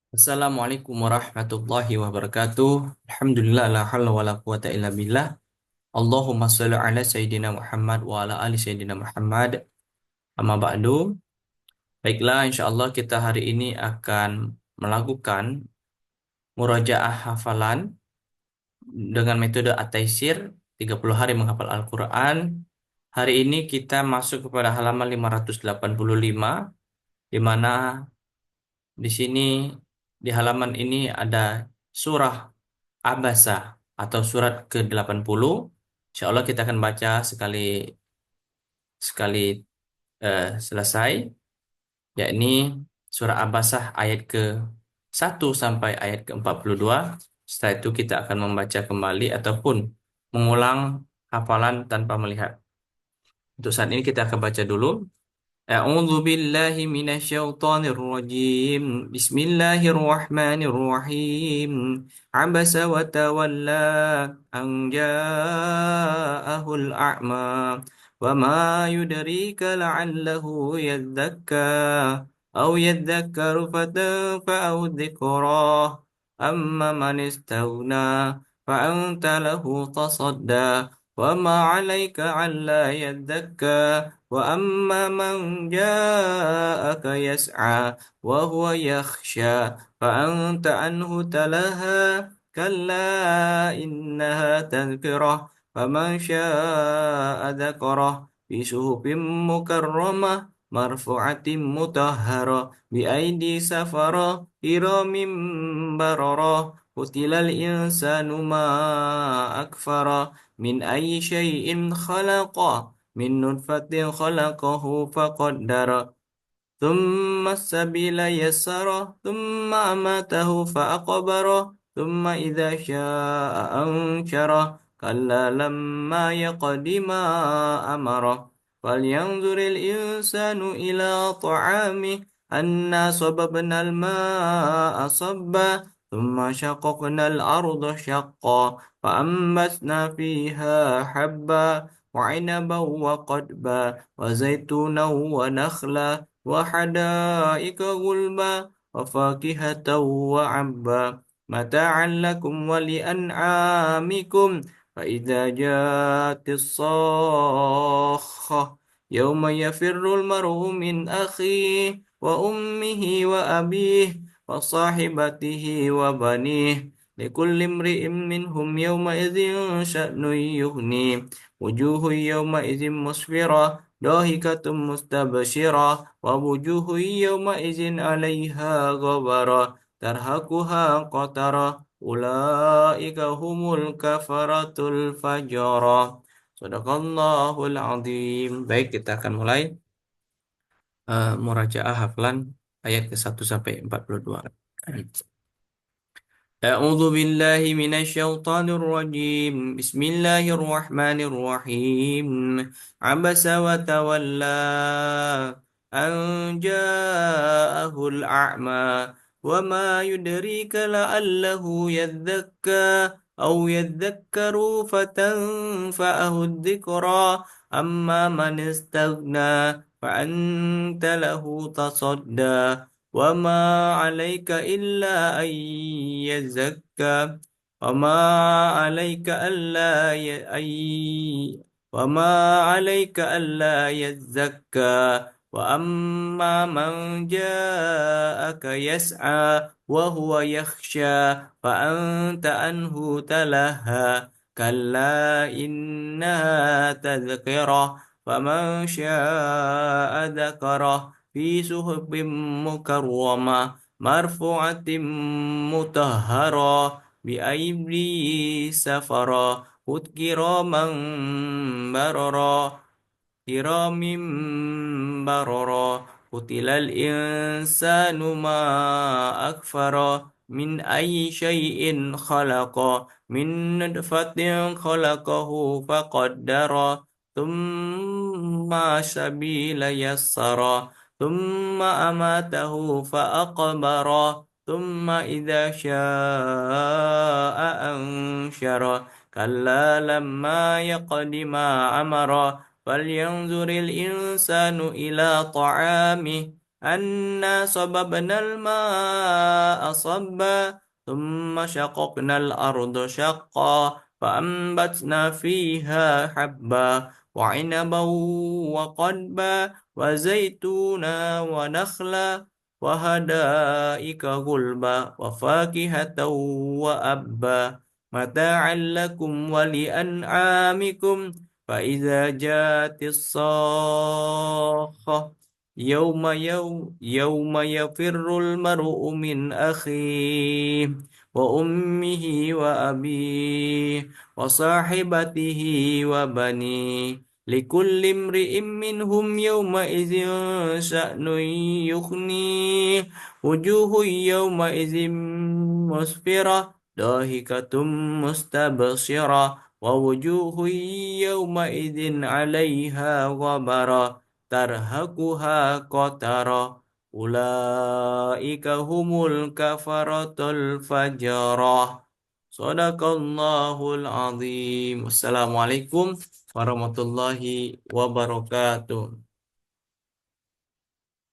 Assalamualaikum warahmatullahi wabarakatuh. Alhamdulillah la haula wala quwata illa billah. Allahumma shalli ala sayyidina Muhammad wa ala ali sayyidina Muhammad. Amma ba'du. Baiklah, insyaallah kita hari ini akan melakukan murajaah hafalan dengan metode At-Taisir 30 hari menghafal Al-Qur'an. Hari ini kita masuk kepada halaman 585 di mana di sini di halaman ini ada surah Abasa atau surat ke-80. Insya Allah kita akan baca sekali sekali selesai, yakni surah Abasah ayat ke-1 sampai ayat ke-42. Setelah itu kita akan membaca kembali ataupun mengulang hafalan tanpa melihat. Untuk saat ini kita akan baca dulu. أعوذ بالله من الشيطان الرجيم بسم الله الرحمن الرحيم عبس وتولى أن جاءه الأعمى وما يدريك لعله يزكى أو يذكر فتنفعه الذكرى أما من استغنى فأنت له تصدى وما عليك ألا يزكى وأما من جاءك يسعى وهو يخشى فأنت عنه تلهى كلا إنها تذكرة فمن شاء ذكره في صحف مكرمة مرفوعة مطهرة بأيدي سفرة كرام بررة قتل الإنسان ما أكفره من أي شيء خلقه من نطفة خلقه فقدر ثم السبيل يسره ثم أماته فأقبره ثم إذا شاء أنشره كلا لما يقض ما أمره فلينظر الإنسان إلى طعامه أنا صببنا الماء صبا ثم شققنا الأرض شقا فأنبتنا فيها حبا وعنبا وقدبا وزيتونا ونخلا وحدائق غلبا وفاكهة وعبا متاعا لكم ولأنعامكم فإذا جاءت الصاخة يوم يفر المرء من أخيه وأمه وأبيه وصاحبته وبنيه لكل امرئ منهم يومئذ شأن يغنيه وجوه يومئذ مسفرة ضاحكة مستبشرة ووجوه يومئذ عليها غبرة ترهقها قترة أولئك هم الكفرة الفجرة. Sadaqallahul azim. Baik, kita akan mulai murajaah hafalan ayat ke-1 sampai 42. أعوذ بالله من الشيطان الرجيم بسم الله الرحمن الرحيم عبس وتولى أن جاءه الأعمى وما يدريك لعله يذكى أو يذكر فتنفعه الذكرى أما من استغنى فأنت له تصدى وما عليك إلا أن يزكى وما عليك ألا وما عليك ألا يزكى وأما من جاءك يسعى وهو يخشى فأنت عنه تلهى كلا إنها تذكرة فمن شاء ذكره في صحف مكرمة مرفوعة مطهرة بأيدي سفرة كراما بررا كرام بررا قتل الإنسان ما أكفر من أي شيء خلق من نطفة خلقه فقدر ثم سبيل يسر ثم أماته فأقبر ثم إذا شاء أنشر كلا لما يقض ما أمر فلينظر الإنسان إلى طعامه أنا صببنا الماء صبا ثم شققنا الأرض شقا فأنبتنا فيها حبا وعنبا وقضبا وزيتونا ونخلا وحدائق غلبا وفاكهة وأبا متاعا لكم ولأنعامكم فإذا جاءت الصاخة يوم يفر المرء من أخيه وأمه وأبيه وصاحبته وبنيه لكل امرئ منهم يومئذ شأن يغنيه وجوه يومئذ مسفرة ضاحكة مستبشرة ووجوه يومئذ عليها غبرة ترهقها قترة أولئك هم الكفرة الفجرة صدق الله العظيم. Wassalamualaikum warahmatullahi wabarakatuh.